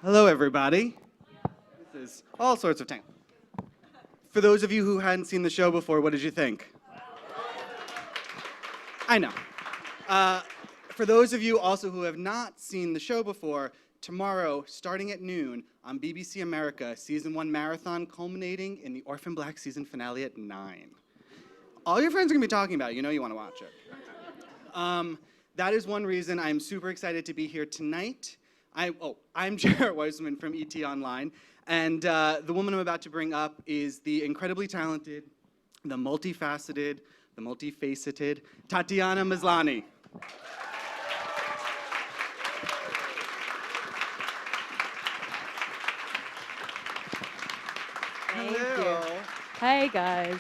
Hello, everybody. This is all sorts of time. For those of you who hadn't seen the show before, what did you think? I know. For those of you also who have not seen the show before, tomorrow, starting at noon, on BBC America, Season 1 marathon culminating in the Orphan Black season finale at 9. All your friends are going to be talking about it. You know you want to watch it. That is one reason I'm super excited to be here tonight. I'm Jarett Wieselman from ET Online, and the woman I'm about to bring up is the incredibly talented, the multifaceted, the multifaceted Tatiana Maslany. Thank you. Hey, guys.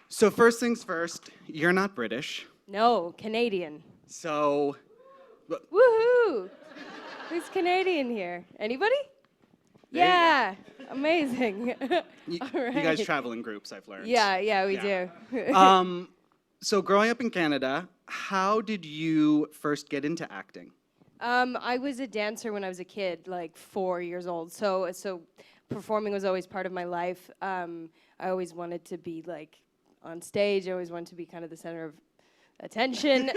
So first things first, you're not British. No, Canadian. So... Woohoo! Who's Canadian here? Anybody? Yeah, amazing. You All right. guys travel in groups, I've learned. Yeah, we do. So growing up in Canada, how did you first get into acting? I was a dancer when I was a kid, like 4 years old. So performing was always part of my life. I always wanted to be like on stage. I always wanted to be kind of the center of attention.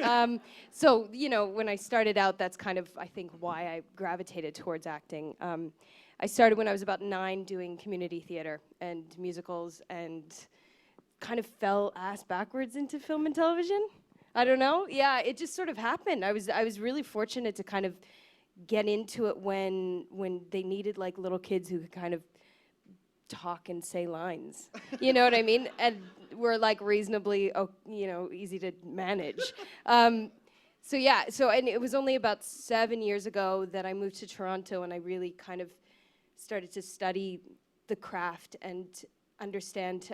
So, when I started out, that's kind of, I think, why I gravitated towards acting. I started when I was about 9 doing community theater and musicals and kind of fell ass backwards into film and television. I don't know. Yeah, it just sort of happened. I was really fortunate to kind of get into it when they needed like little kids who could kind of talk and say lines. You know what I mean? And we're like reasonably, easy to manage. And it was only about 7 years ago that I moved to Toronto and I really kind of started to study the craft and understand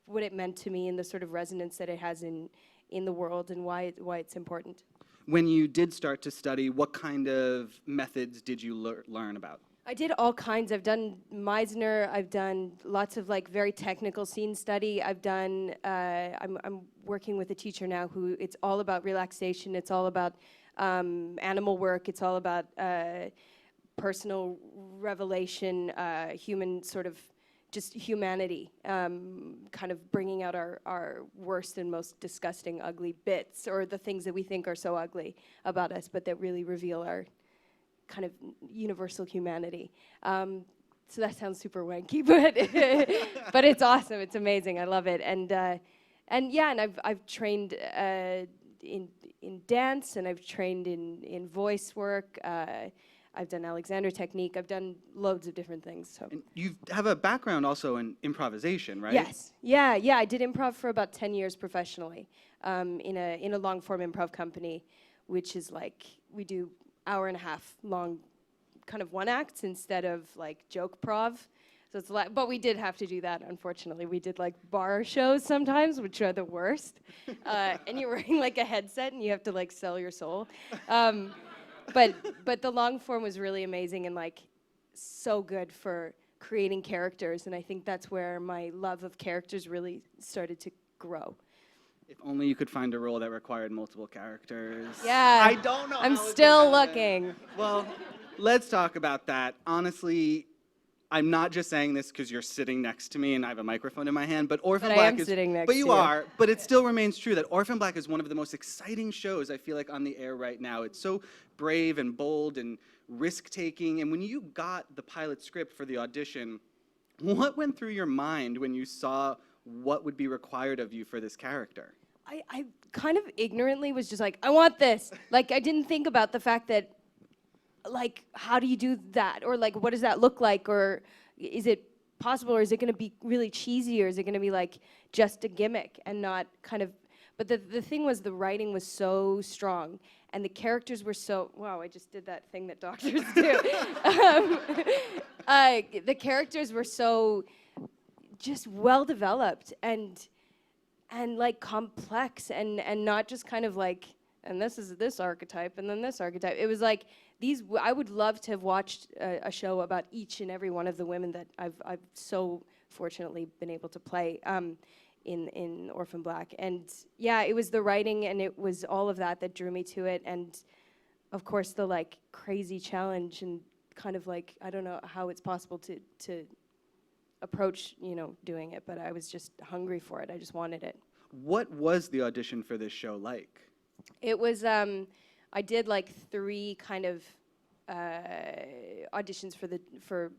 what it meant to me and the sort of resonance that it has in the world and why it's important. When you did start to study, what kind of methods did you learn about? I did all kinds. I've done Meisner. I've done lots of like very technical scene study. I've done. I'm working with a teacher now who it's all about relaxation. It's all about animal work. It's all about personal revelation, human sort of just humanity, kind of bringing out our worst and most disgusting, ugly bits, or the things that we think are so ugly about us, but that really reveal our kind of universal humanity. So that sounds super wanky, but it's awesome. It's amazing. I love it. And I've trained in dance, and I've trained in voice work. I've done Alexander technique. I've done loads of different things. So. And you have a background also in improvisation, right? Yes. Yeah. I did improv for about 10 years professionally in a long form improv company, which is like we do hour-and-a-half long kind of one acts instead of like joke prov. So it's like, but we did have to do that, unfortunately. We did like bar shows sometimes, which are the worst. And you're wearing like a headset and you have to like sell your soul. But the long form was really amazing and like so good for creating characters. And I think that's where my love of characters really started to grow. If only you could find a role that required multiple characters. Yeah. I don't know. I'm still looking. Well, let's talk about that. Honestly, I'm not just saying this because you're sitting next to me and I have a microphone in my hand, but Orphan Black I am sitting next but to you you. are, but it still remains true that Orphan Black is one of the most exciting shows I feel like on the air right now. It's so brave and bold and risk-taking. And when you got the pilot script for the audition, what went through your mind when you saw what would be required of you for this character? I kind of ignorantly was just like, I want this. Like, I didn't think about the fact that, like, how do you do that? Or, like, what does that look like? Or is it possible? Or is it going to be really cheesy? Or is it going to be, like, just a gimmick and not kind of... But the thing was the writing was so strong. And the characters were so... Wow, I just did that thing that doctors do. The characters were so just well-developed and like complex and not just kind of like, and this is this archetype and then this archetype. It was like these, I would love to have watched a show about each and every one of the women that I've so fortunately been able to play in Orphan Black. And yeah, it was the writing and it was all of that that drew me to it. And of course, the like crazy challenge and kind of like, I don't know how it's possible to approach, doing it, but I was just hungry for it. I just wanted it. What was the audition for this show like? It was, I did like 3 kind of auditions for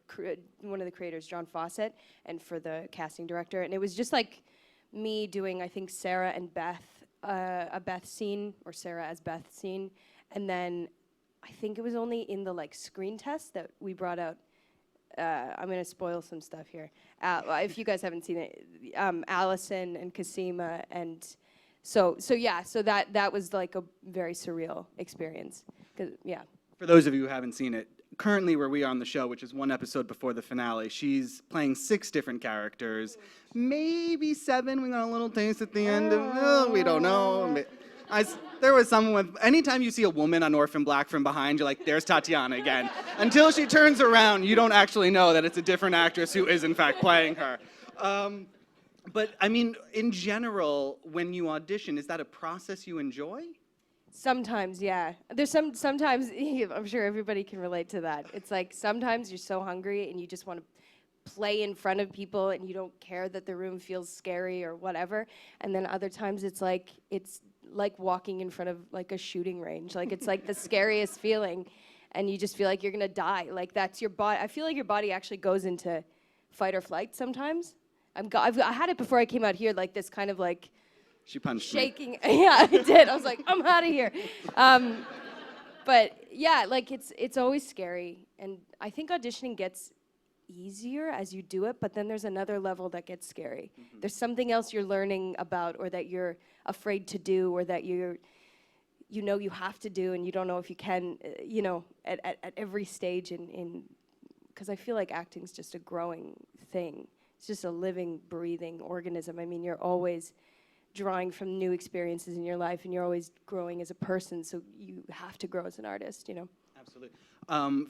one of the creators, John Fawcett, and for the casting director, and it was just like me doing, I think, Sarah and Beth, a Beth scene, or Sarah as Beth scene, and then I think it was only in the like screen test that we brought out. I'm gonna spoil some stuff here. If you guys haven't seen it, Allison and Kasima, and so that was like a very surreal experience. 'Cause, yeah. For those of you who haven't seen it, currently where we are on the show, which is 1 episode before the finale, she's playing 6 different characters, maybe 7. We got a little taste at the end of. We don't know. There was someone with. Anytime you see a woman on Orphan Black from behind, you're like, "There's Tatiana again." Until she turns around, you don't actually know that it's a different actress who is in fact playing her. But I mean, in general, when you audition, is that a process you enjoy? Sometimes, yeah. There's sometimes, I'm sure everybody can relate to that. It's like sometimes you're so hungry and you just want to play in front of people and you don't care that the room feels scary or whatever. And then other times it's like walking in front of like a shooting range. Like it's like the scariest feeling and you just feel like you're gonna die. Like that's your body. I feel like your body actually goes into fight or flight sometimes. I had it before I came out here, like this kind of like, She punched shaking. me. Yeah, I did. I was like, I'm out of here. But yeah, like it's always scary. And I think auditioning gets easier as you do it, but then there's another level that gets scary. Mm-hmm. There's something else you're learning about or that you're afraid to do or that you have to do and you don't know if you can, at every stage in because I feel like acting's just a growing thing. It's just a living, breathing organism. I mean, you're always drawing from new experiences in your life, and you're always growing as a person, so you have to grow as an artist, Absolutely.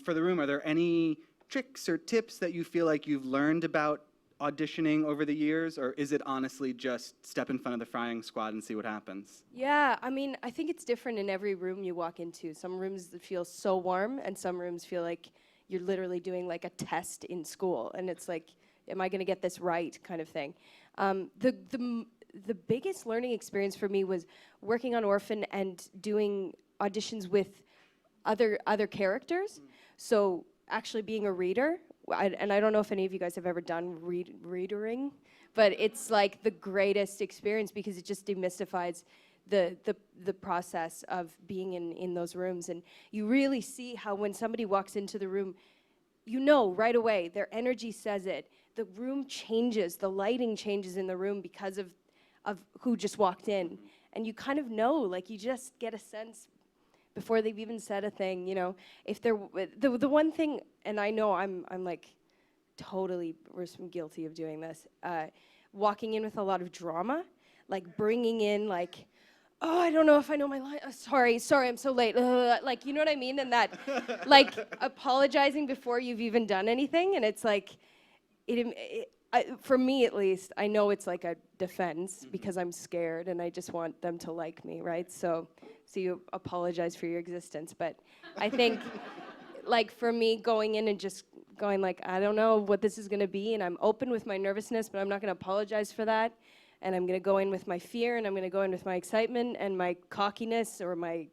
For the room, are there any tricks or tips that you feel like you've learned about auditioning over the years, or is it honestly just step in front of the firing squad and see what happens? Yeah, I mean, I think it's different in every room you walk into. Some rooms feel so warm, and some rooms feel like you're literally doing like a test in school, and it's like, am I gonna get this right kind of thing. The biggest learning experience for me was working on Orphan and doing auditions with other characters. So actually being a reader, and I don't know if any of you guys have ever done readering, but it's like the greatest experience because it just demystifies the process of being in those rooms. And you really see how when somebody walks into the room, right away, their energy says it. The room changes, the lighting changes in the room because of who just walked in. And you kind of know, like you just get a sense before they've even said a thing, if they're, the one thing, and I know I'm like totally guilty of doing this, walking in with a lot of drama, like bringing in like, oh, I don't know if I know my line, sorry, I'm so late, like, you know what I mean? And that, like apologizing before you've even done anything, and it's like, for me at least, I know it's like a defense because I'm scared and I just want them to like me, right? So you apologize for your existence. But I think, like for me, going in and just going like, I don't know what this is gonna be, and I'm open with my nervousness, but I'm not gonna apologize for that. And I'm gonna go in with my fear, and I'm gonna go in with my excitement and my cockiness or my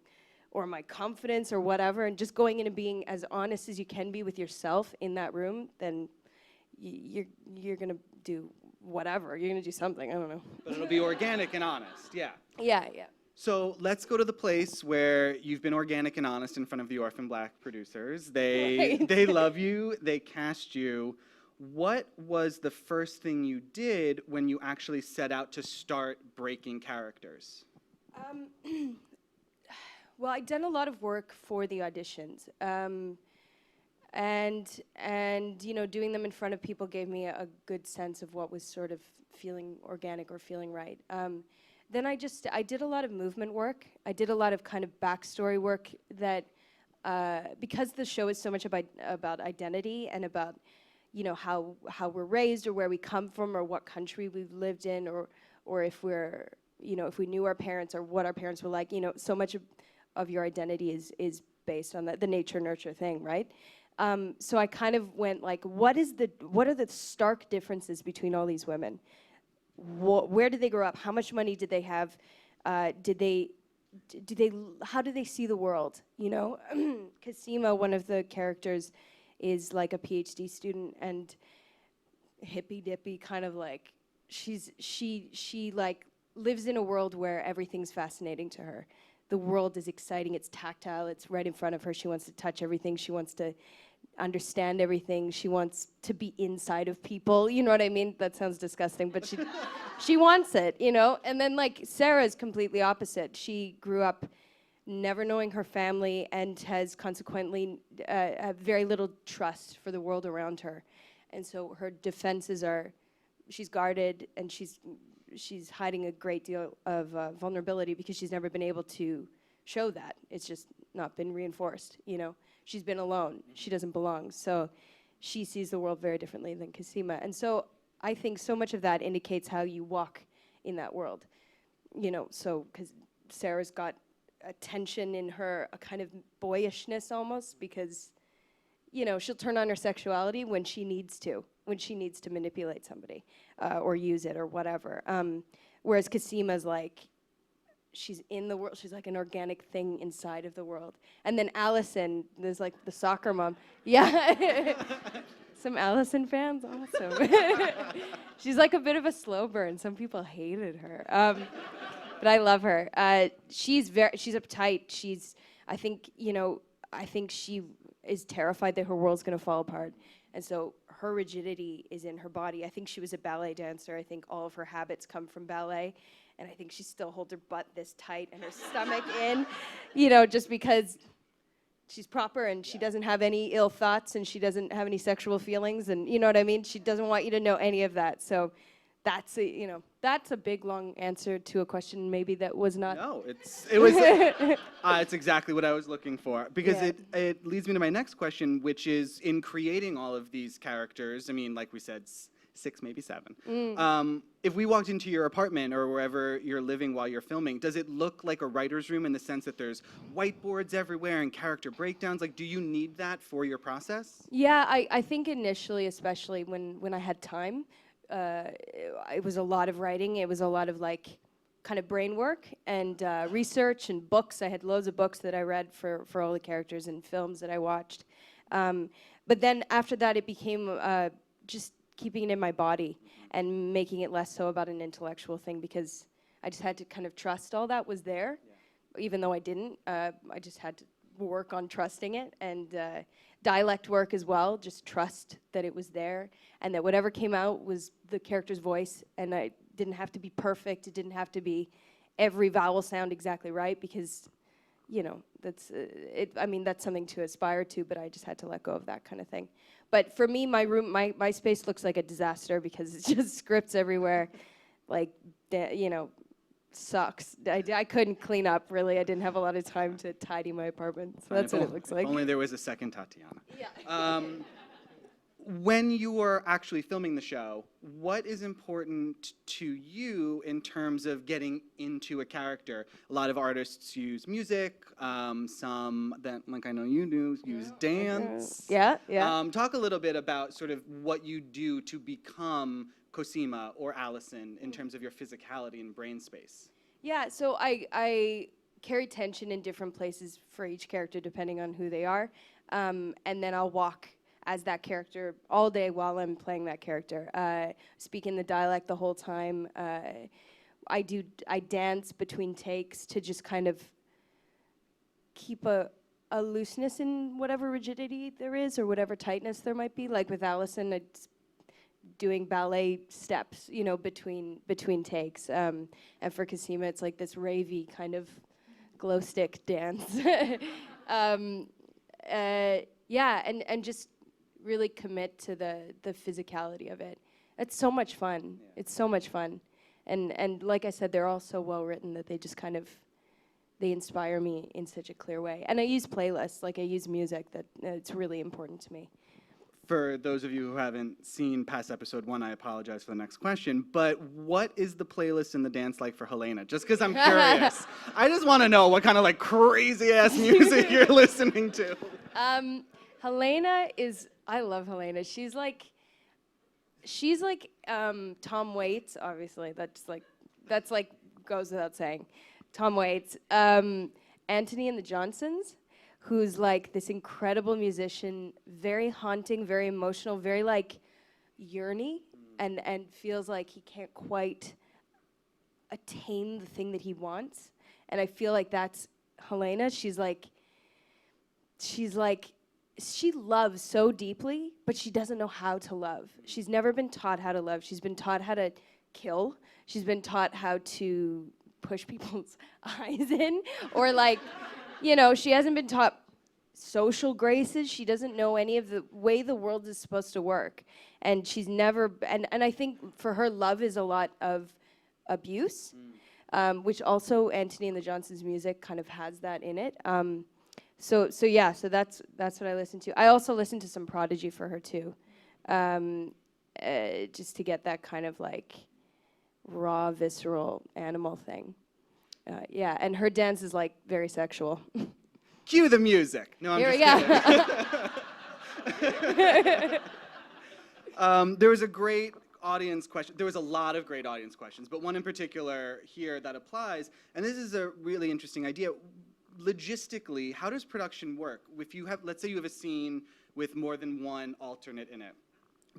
confidence or whatever, and just going in and being as honest as you can be with yourself in that room, then you're gonna do whatever. You're gonna do something. I don't know. But it'll be organic and honest. Yeah. Yeah. So let's go to the place where you've been organic and honest in front of the Orphan Black producers. They love you. They cast you. What was the first thing you did when you actually set out to start breaking characters? Well, I'd done a lot of work for the auditions. And doing them in front of people gave me a good sense of what was sort of feeling organic or feeling right. Then I did a lot of movement work. I did a lot of kind of backstory work that, because the show is so much about identity and about, how we're raised or where we come from or what country we've lived in or if we're, if we knew our parents or what our parents were like, so much of your identity is based on the nature nurture thing, right? So I kind of went like, what are the stark differences between all these women? Where did they grow up? How much money did they have? How do they see the world? You know, Cosima, one of the characters, is like a PhD student and hippy dippy, kind of like she like lives in a world where everything's fascinating to her. The world is exciting. It's tactile. It's right in front of her. She wants to touch everything. She wants to understand everything. She wants to be inside of people. You know what I mean? That sounds disgusting, but she wants it, you know? And then like Sarah is completely opposite. She grew up never knowing her family and has consequently very little trust for the world around her. And so her defenses are, she's guarded and she's hiding a great deal of vulnerability because she's never been able to show that. It's just not been reinforced, you know? She's been alone. She doesn't belong. So she sees the world very differently than Cosima. And so I think so much of that indicates how you walk in that world. You know, so because Sarah's got a tension in her, a kind of boyishness almost, because, you know, she'll turn on her sexuality when she needs to manipulate somebody or use it or whatever. Whereas Cosima's like, she's in the world. She's like an organic thing inside of the world. And then Allison, there's like the soccer mom. Yeah. Some Allison fans, awesome. She's like a bit of a slow burn. Some people hated her. But I love her. She's uptight. I think she is terrified that her world's gonna fall apart. And so her rigidity is in her body. I think she was a ballet dancer. I think all of her habits come from ballet. And I think she still holds her butt this tight and her stomach in, you know, just because she's proper and she doesn't have any ill thoughts and she doesn't have any sexual feelings, and you know what I mean? She doesn't want you to know any of that. So that's a big long answer to a question maybe that was not. No, it's exactly what I was looking for, because it leads me to my next question, which is, in creating all of these characters, I mean, like we said, 6, maybe 7. If we walked into your apartment or wherever you're living while you're filming, does it look like a writer's room in the sense that there's whiteboards everywhere and character breakdowns? Like, do you need that for your process? Yeah, I think initially, especially when I had time, it was a lot of writing. It was a lot of like kind of brain work and research and books. I had loads of books that I read for all the characters and films that I watched. But then after that, it became just keeping it in my body and making it less so about an intellectual thing, because I just had to kind of trust all that was there, even though I didn't. I just had to work on trusting it, and dialect work as well, just trust that it was there and that whatever came out was the character's voice, and I didn't have to be perfect. It didn't have to be every vowel sound exactly right, because, you know, that's that's something to aspire to, but I just had to let go of that kind of thing. But for me, my room, my space looks like a disaster because it's just scripts everywhere, like, you know, sucks. I couldn't clean up, really. I didn't have a lot of time to tidy my apartment, so that's what it looks like. Only there was a second Tatiana. Yeah. When you are actually filming the show, what is important to you in terms of getting into a character? A lot of artists use music. Some that, like I know you do, use dance. Yeah. Talk a little bit about sort of what you do to become Cosima or Allison in terms of your physicality and brain space. Yeah, so I carry tension in different places for each character depending on who they are. And then I'll walk as that character all day while I'm playing that character. Speaking the dialect the whole time. I dance between takes to just kind of keep a looseness in whatever rigidity there is or whatever tightness there might be. Like with Allison, it's doing ballet steps, you know, between takes. And for Cosima, it's like this ravey kind of glow stick dance. Yeah, and just really commit to the physicality of it. It's so much fun. Yeah. It's so much fun. And like I said, they're all so well written that they just kind of, they inspire me in such a clear way. And I use playlists, like I use music, that it's really important to me. for those of you who haven't seen past episode 1, I apologize for the next question, but what is the playlist and the dance like for Helena? Just because I'm curious. I just want to know what kind of like crazy ass music you're listening to. Helena is, I love Helena. She's like Tom Waits, obviously. That's like goes without saying. Tom Waits. Anthony and the Johnsons, who's like this incredible musician, very haunting, very emotional, very like yearny, and feels like he can't quite attain the thing that he wants. And I feel like that's Helena. She loves so deeply, but she doesn't know how to love. She's never been taught how to love. She's been taught how to kill. She's been taught how to push people's eyes in, or like, you know, she hasn't been taught social graces. She doesn't know any of the way the world is supposed to work. And she's never, and I think for her, love is a lot of abuse, which also Anthony and the Johnsons' music kind of has that in it. So that's what I listen to. I also listen to some Prodigy for her too, just to get that kind of like raw, visceral animal thing. Yeah, and her dance is like very sexual. Cue the music. No, I'm Here just kidding. There was a great audience question. There was a lot of great audience questions, but one in particular here that applies, and this is a really interesting idea. Logistically, how does production work? If you have, let's say you have a scene with more than one alternate in it,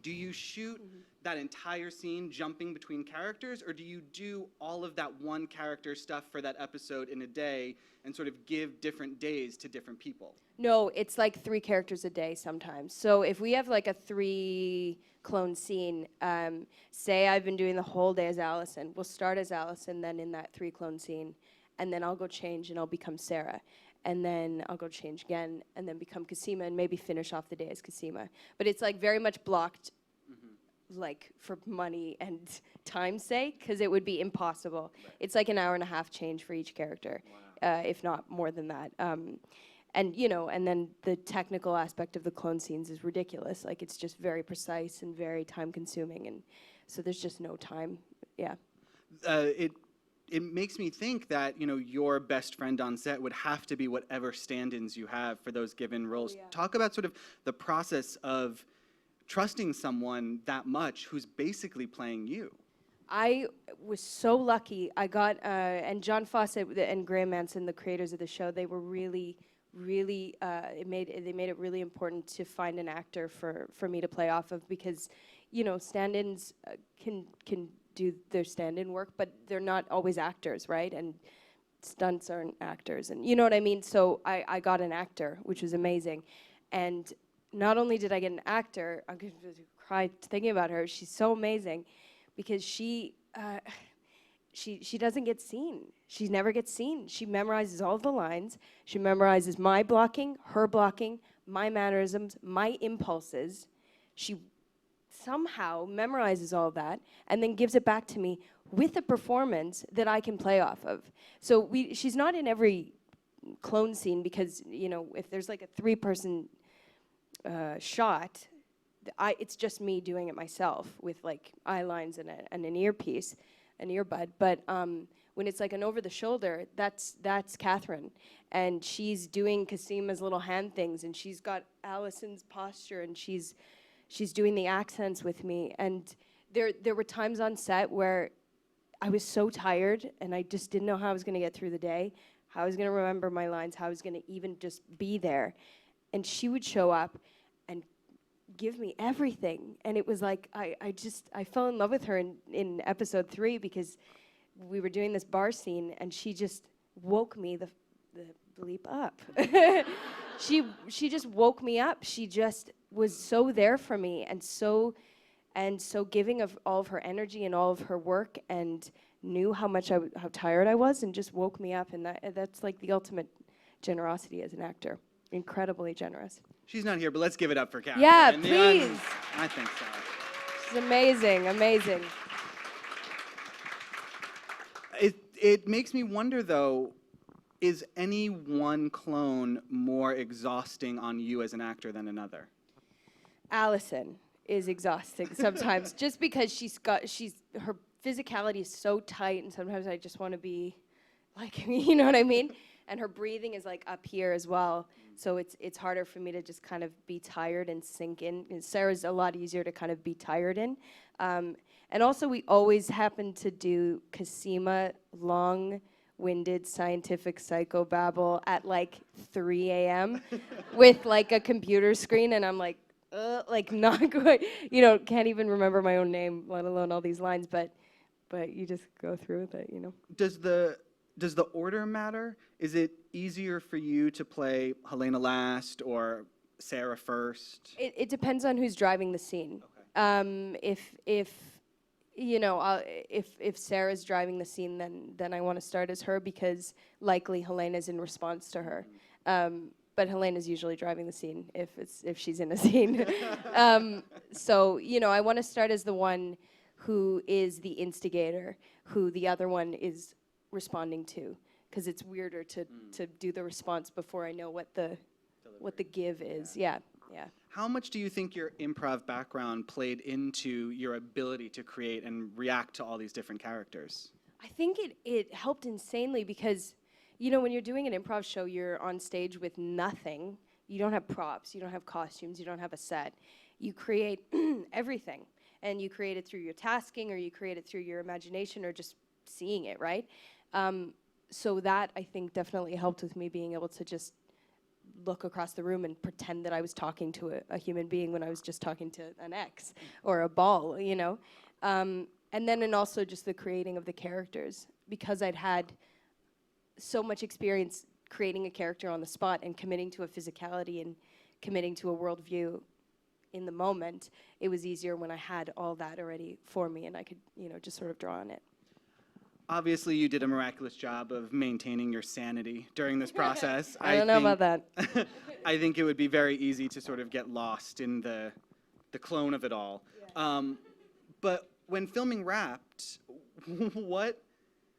do you shoot that entire scene jumping between characters, or do you do all of that one character stuff for that episode in a day and sort of give different days to different people? No, it's like 3 characters a day sometimes. So if we have like a 3 clone scene, say I've been doing the whole day as Allison, we'll start as Allison, then in that 3 clone scene, and then I'll go change and I'll become Sarah. And then I'll go change again and then become Cosima and maybe finish off the day as Cosima. But it's like very much blocked like for money and time's sake, because it would be impossible. Right. It's like an hour and a half change for each character, if not more than that. And you know, and then the technical aspect of the clone scenes is ridiculous. Like it's just very precise and very time consuming, and so there's just no time. Yeah. It makes me think that, you know, your best friend on set would have to be whatever stand-ins you have for those given roles. Yeah. Talk about sort of the process of trusting someone that much who's basically playing you. I was so lucky. I got, and John Fawcett and Graham Manson, the creators of the show, they were really, they made it really important to find an actor for me to play off of, because, you know, stand-ins can do their stand-in work, but they're not always actors, right? And stunts aren't actors, and you know what I mean? So I got an actor, which was amazing. And not only did I get an actor, I'm going to cry thinking about her, she's so amazing, because she doesn't get seen. She never gets seen. She memorizes all the lines. She memorizes my blocking, her blocking, my mannerisms, my impulses. She somehow memorizes all that and then gives it back to me with a performance that I can play off of. So she's not in every clone scene, because, you know, if there's like a 3-person shot, it's just me doing it myself with like eye lines and an earpiece, an earbud. But when it's like an over the shoulder, that's Catherine, and she's doing Cosima's little hand things, and she's got Allison's posture, and she's doing the accents with me. And there were times on set where I was so tired and I just didn't know how I was going to get through the day, how I was going to remember my lines, how I was going to even just be there. And she would show up and give me everything. And it was like, I fell in love with her in episode 3, because we were doing this bar scene and she just woke me the bleep up. She just woke me up. She just was so there for me, and so giving of all of her energy and all of her work, and knew how tired I was, and just woke me up. And that's like the ultimate generosity as an actor. Incredibly generous. She's not here, but let's give it up for Catherine. Yeah, please. I think so. She's amazing, amazing. It makes me wonder, though, is any one clone more exhausting on you as an actor than another? Allison is exhausting sometimes, just because her physicality is so tight, and sometimes I just want to be like, you know what I mean? And her breathing is like up here as well, so it's harder for me to just kind of be tired and sink in. And Sarah's a lot easier to kind of be tired in. And also, we always happen to do Cosima long-winded scientific psychobabble at like 3 a.m. with like a computer screen, and I'm like not quite, can't even remember my own name, let alone all these lines. But you just go through with it, Does the order matter? Is it easier for you to play Helena last or Sarah first? It depends on who's driving the scene. Okay. If Sarah's driving the scene, then I want to start as her, because likely Helena's in response to her. But Helena's usually driving the scene if she's in a scene. So I want to start as the one who is the instigator, who the other one is responding to, because it's weirder to do the response before I know what the give is. Yeah. How much do you think your improv background played into your ability to create and react to all these different characters? I think it helped insanely, because when you're doing an improv show, you're on stage with nothing. You don't have props, you don't have costumes, you don't have a set. You create everything, and you create it through your tasking, or you create it through your imagination, or just seeing it, right? So that, I think, definitely helped with me being able to just look across the room and pretend that I was talking to a human being when I was just talking to an ex or a ball, And then also just the creating of the characters, because I'd had so much experience creating a character on the spot and committing to a physicality and committing to a worldview in the moment. It was easier when I had all that already for me, and I could, just sort of draw on it. Obviously, you did a miraculous job of maintaining your sanity during this process. I don't know about that. I think it would be very easy to sort of get lost in the clone of it all. Yeah. But when filming wrapped, what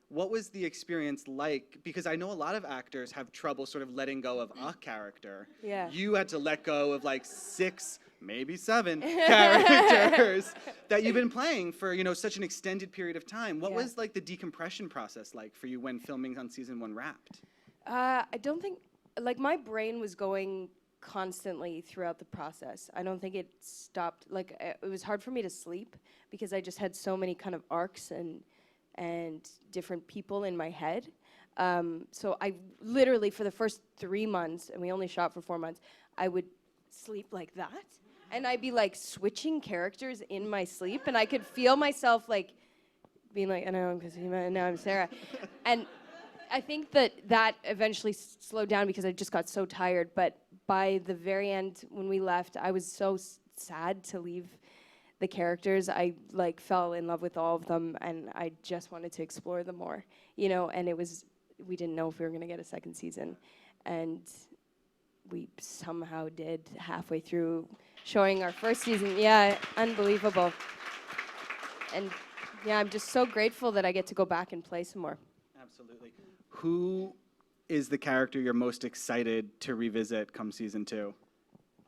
was the experience like? Because I know a lot of actors have trouble sort of letting go of a character. Yeah. You had to let go of like 6, maybe 7 characters that you've been playing for, such an extended period of time. What was like the decompression process like for you when filming on season 1 wrapped? I don't think, my brain was going constantly throughout the process. I don't think it stopped. It was hard for me to sleep, because I just had so many kind of arcs and different people in my head. So I literally, for the first 3 months, and we only shot for 4 months, I would sleep like that. And I'd be like switching characters in my sleep, and I could feel myself like being like, I know I'm Cosima, and now I'm Sarah. And I think that eventually slowed down, because I just got so tired. But by the very end, when we left, I was so sad to leave the characters. I fell in love with all of them, and I just wanted to explore them more, and we didn't know if we were gonna get a second season, and we somehow did halfway through showing our first season. Yeah, unbelievable. And yeah, I'm just so grateful that I get to go back and play some more. Absolutely. Who is the character you're most excited to revisit come season 2?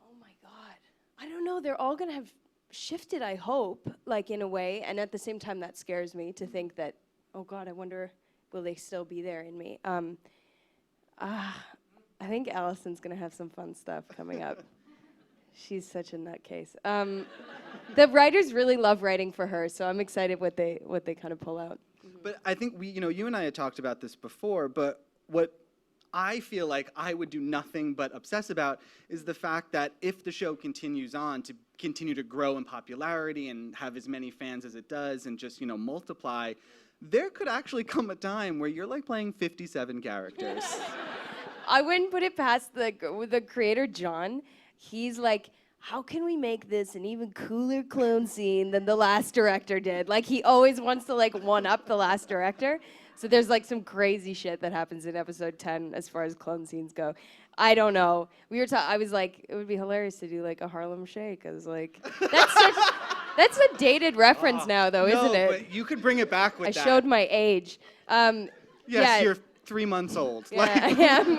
Oh my God. I don't know, they're all gonna have shifted, I hope, in a way, and at the same time that scares me to think that, oh God, I wonder, will they still be there in me? I think Allison's gonna have some fun stuff coming up. She's such a nutcase. The writers really love writing for her, so I'm excited what they kind of pull out. But I think you and I had talked about this before, but what I feel like I would do nothing but obsess about is the fact that if the show continues on to continue to grow in popularity and have as many fans as it does and just, multiply, there could actually come a time where you're playing 57 characters. I wouldn't put it past the creator, John. He's like, how can we make this an even cooler clone scene than the last director did? He always wants to one-up the last director. So there's some crazy shit that happens in episode 10 as far as clone scenes go. I don't know. I was like, it would be hilarious to do a Harlem Shake. I was like, that's a dated reference now, though, isn't it? No, but you could bring it back with that. I showed my age. Yes, you're 3 months old. Yeah, I am.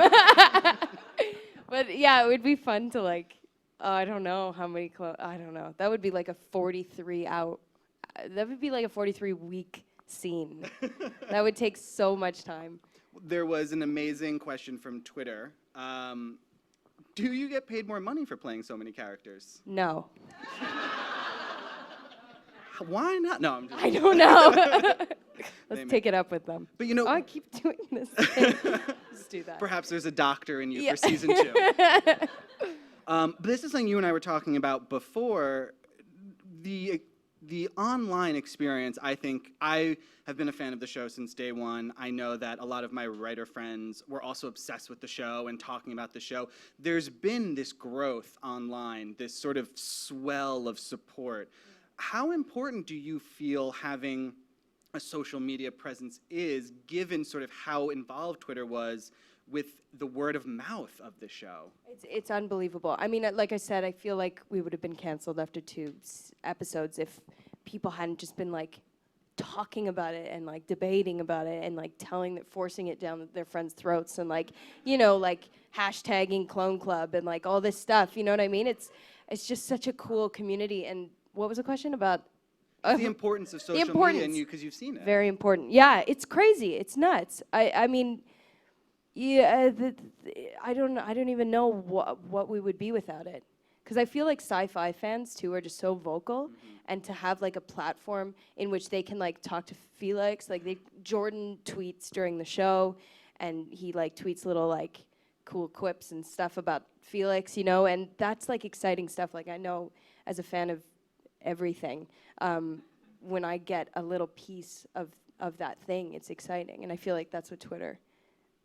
But yeah, it would be fun to I don't know how many I don't know. That would be like a 43 out. That would be like a 43-week scene. That would take so much time. There was an amazing question from Twitter. Do you get paid more money for playing so many characters? No. Why not? No, I'm just... I don't know. Let's take it up with them. But you know... Oh, I keep doing this thing. Just do that. Perhaps there's a doctor in you for season 2. But this is something you and I were talking about before. The online experience, I think, I have been a fan of the show since day one. I know that a lot of my writer friends were also obsessed with the show and talking about the show. There's been this growth online, this sort of swell of support. How important do you feel having a social media presence is, given sort of how involved Twitter was with the word of mouth of the show? It's unbelievable. I mean, like I said, I feel like we would have been canceled after 2 episodes if people hadn't just been like talking about it and like debating about it and like forcing it down their friends' throats and like, you know, like hashtagging Clone Club and like all this stuff. You know what I mean? It's just such a cool community. And what was the question about? The importance of social media and you, because you've seen it. Very important. Yeah, it's crazy. It's nuts. I mean, yeah, I don't even know what we would be without it. Because I feel like sci-fi fans too are just so vocal, and to have like a platform in which they can like talk to Felix, like Jordan tweets during the show, and he like tweets little like cool quips and stuff about Felix, you know, and that's like exciting stuff. Like I know as a fan of everything, when I get a little piece of that thing, it's exciting, and I feel like that's what Twitter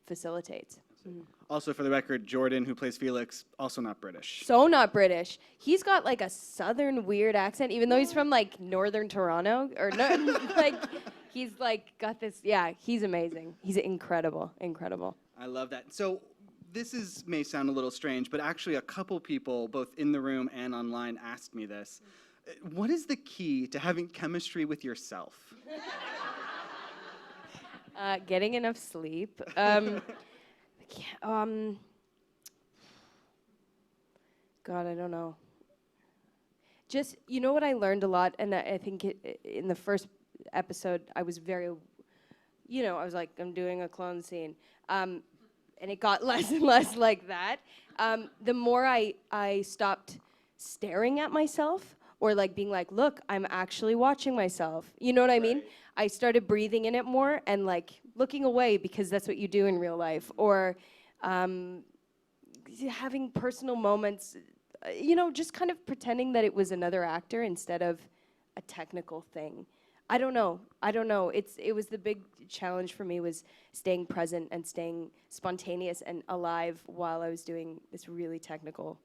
facilitates. Also, for the record, Jordan, who plays Felix, also not British. So not British. He's got like a southern weird accent, even though he's from like northern Toronto, or no, like he's like got this. Yeah, he's amazing. He's incredible, incredible. I love that. So this may sound a little strange, but actually a couple people, both in the room and online, asked me this. What is the key to having chemistry with yourself? Getting enough sleep. God, I don't know. Just, you know what I learned a lot, and I think in the first episode, I was very, you know, I was like, I'm doing a clone scene. And it got less and less like that. The more I stopped staring at myself, or like being like, look, I'm actually watching myself. You know what I mean? I started breathing in it more and like looking away, because that's what you do in real life. Or having personal moments, you know, just kind of pretending that it was another actor instead of a technical thing. I don't know. It was the big challenge for me, was staying present and staying spontaneous and alive while I was doing this really technical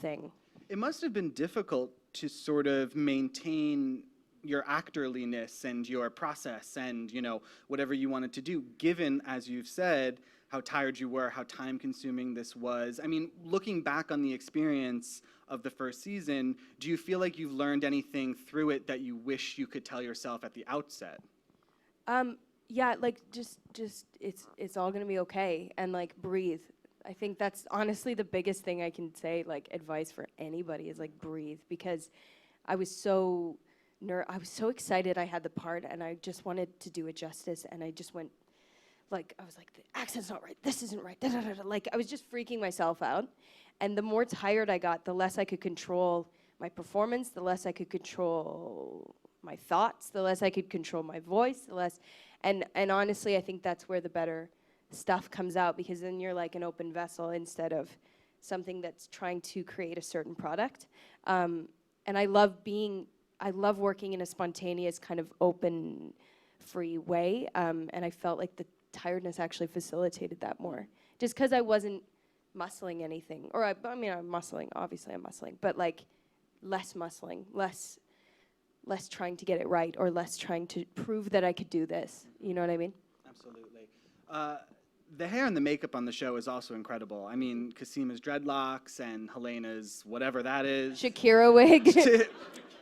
thing. It must have been difficult to sort of maintain your actorliness and your process and, you know, whatever you wanted to do, given, as you've said, how tired you were, how time-consuming this was. I mean, looking back on the experience of the first season, do you feel like you've learned anything through it that you wish you could tell yourself at the outset? Yeah, like just it's all gonna be okay, and like breathe. I think that's honestly the biggest thing I can say, like advice for anybody, is like breathe, because I was so excited I had the part, and I just wanted to do it justice, and I just went like, I was like, the accent's not right, this isn't right, da, da, da, da. Like I was just freaking myself out, and the more tired I got, the less I could control my performance, the less I could control my thoughts, the less I could control my voice, the less, and honestly, I think that's where the better stuff comes out, because then you're like an open vessel instead of something that's trying to create a certain product. And I love working in a spontaneous, kind of open, free way. And I felt like the tiredness actually facilitated that more, just because I wasn't muscling anything. Or I mean, I'm muscling, obviously I'm muscling, but like less muscling, less trying to get it right, or less trying to prove that I could do this. You know what I mean? Absolutely. The hair and the makeup on the show is also incredible. I mean, Casima's dreadlocks and Helena's whatever that is. Shakira wig.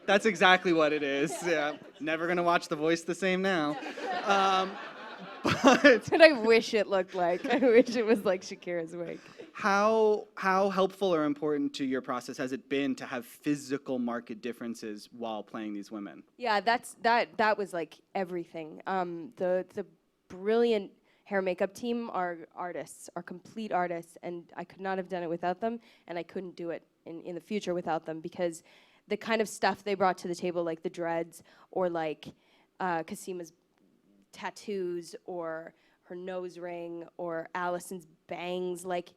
That's exactly what it is. Yeah. Never gonna watch The Voice the same now. But That's what I wish it looked like. I wish it was like Shakira's wig. How helpful or important to your process has it been to have physical market differences while playing these women? Yeah, that was like everything. The brilliant hair and makeup team are artists, are complete artists, and I could not have done it without them, and I couldn't do it in the future without them, because the kind of stuff they brought to the table, like the dreads, or like Casima's tattoos, or her nose ring, or Allison's bangs, like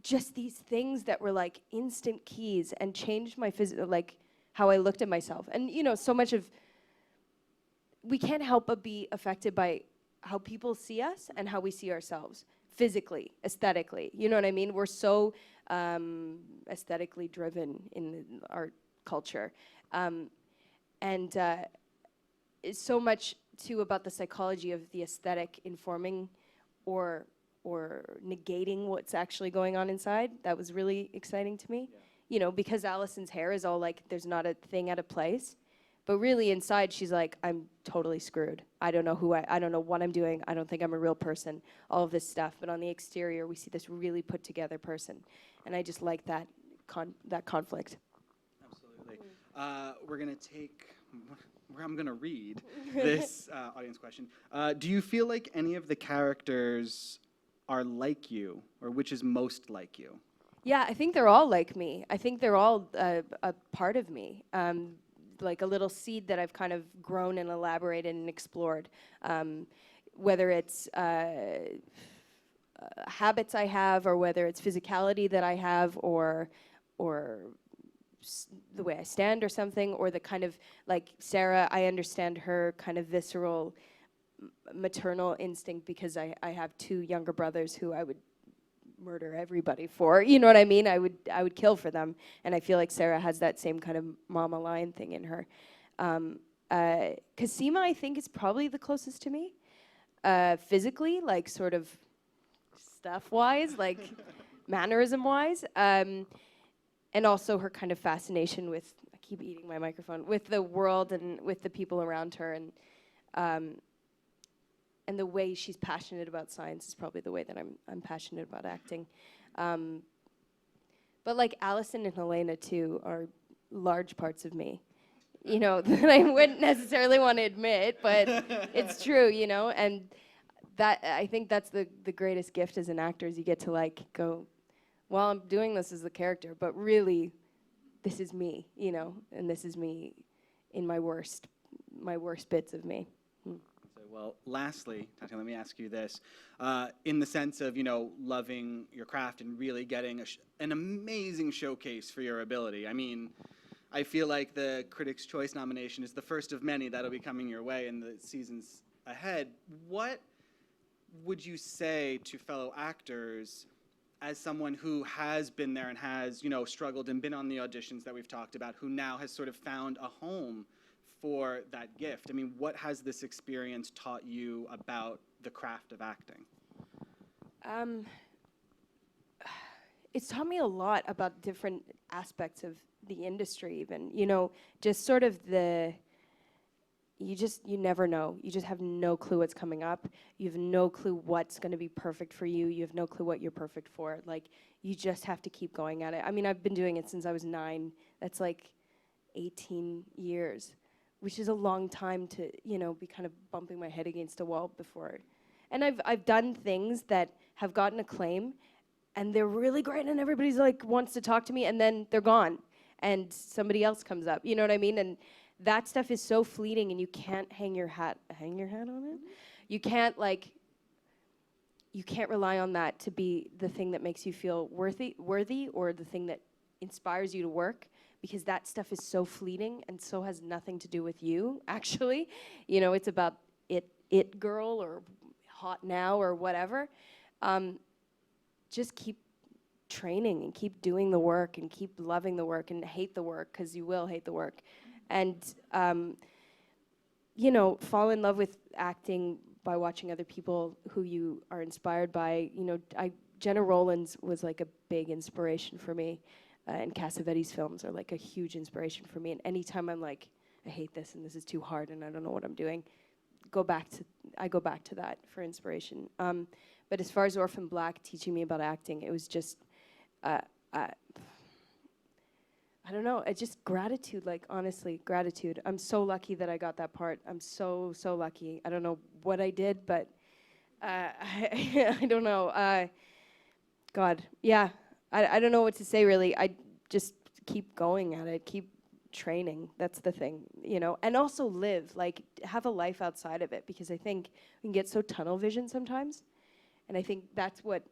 just these things that were like instant keys and changed my like how I looked at myself. And you know, so much of, we can't help but be affected by how people see us and how we see ourselves physically, aesthetically. You know what I mean? We're so aesthetically driven in our culture. And it's so much too about the psychology of the aesthetic informing or negating what's actually going on inside. That was really exciting to me. Yeah. You know, because Allison's hair is all like, there's not a thing out of place. But really inside, she's like, I'm totally screwed. I don't know I don't know what I'm doing. I don't think I'm a real person, all of this stuff. But on the exterior, we see this really put together person. And I just like that conflict. Absolutely. We're gonna take, I'm gonna read this audience question. Do you feel like any of the characters are like you, or which is most like you? Yeah, I think they're all like me. I think they're all a part of me. Like a little seed that I've kind of grown and elaborated and explored. Whether it's habits I have, or whether it's physicality that I have, or the way I stand or something, or the kind of, like Sarah, I understand her kind of visceral maternal instinct because I have two younger brothers who I would murder everybody for, you know what I mean? I would kill for them, and I feel like Sarah has that same kind of mama lion thing in her. Casima, I think, is probably the closest to me, physically, like sort of stuff-wise, like mannerism-wise, and also her kind of fascination with, I keep eating my microphone, with the world and with the people around her, and the way she's passionate about science is probably the way that I'm passionate about acting. But like Allison and Helena too are large parts of me, you know, that I wouldn't necessarily want to admit, but it's true, you know, and that, I think that's the greatest gift as an actor, is you get to like go, well, I'm doing this as a character, but really this is me, you know, and this is me in my worst bits of me. Well, lastly, Tatiana, let me ask you this. In the sense of, you know, loving your craft and really getting an amazing showcase for your ability. I mean, I feel like the Critics' Choice nomination is the first of many that'll be coming your way in the seasons ahead. What would you say to fellow actors as someone who has been there and has, you know, struggled and been on the auditions that we've talked about, who now has sort of found a home for that gift? I mean, what has this experience taught you about the craft of acting? It's taught me a lot about different aspects of the industry even, you know, just sort of you never know. You just have no clue what's coming up. You have no clue what's going to be perfect for you. You have no clue what you're perfect for. Like, you just have to keep going at it. I mean, I've been doing it since I was 9. That's like 18 years. Which is a long time to, you know, be kind of bumping my head against a wall before. And I've done things that have gotten acclaim, and they're really great, and everybody's like wants to talk to me, and then they're gone, and somebody else comes up. You know what I mean? And that stuff is so fleeting, and you can't hang your hat on it. Mm-hmm. You can't rely on that to be the thing that makes you feel worthy, or the thing that inspires you to work. Because that stuff is so fleeting and so has nothing to do with you, actually. You know, it's about it girl or hot now or whatever. Just keep training and keep doing the work and keep loving the work and hate the work, because you will hate the work. And, you know, fall in love with acting by watching other people who you are inspired by. You know, Jenna Rollins was like a big inspiration for me. And Cassavetes films are like a huge inspiration for me. And anytime I'm like, I hate this and this is too hard and I don't know what I'm doing, I go back to that for inspiration. But as far as Orphan Black teaching me about acting, it was just I don't know. It's just gratitude, like, honestly, gratitude. I'm so lucky that I got that part. I'm so, so lucky. I don't know what I did, but I don't know. God, yeah. I don't know what to say, really. I just keep going at it, keep training. That's the thing, you know. And also live, like, have a life outside of it, because I think we can get so tunnel vision sometimes. And I think that's what,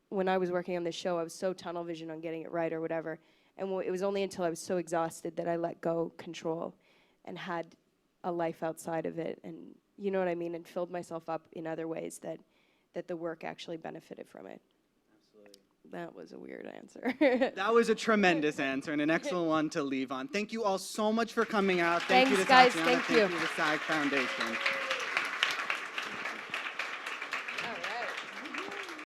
when I was working on this show, I was so tunnel vision on getting it right or whatever. And it was only until I was so exhausted that I let go control and had a life outside of it. And you know what I mean? And filled myself up in other ways that the work actually benefited from it. Absolutely. That was a weird answer. That was a tremendous answer and an excellent one to leave on. Thank you all so much for coming out. Thanks, you to guys. Tatiana. Thank you. Thank you to the SAG Foundation.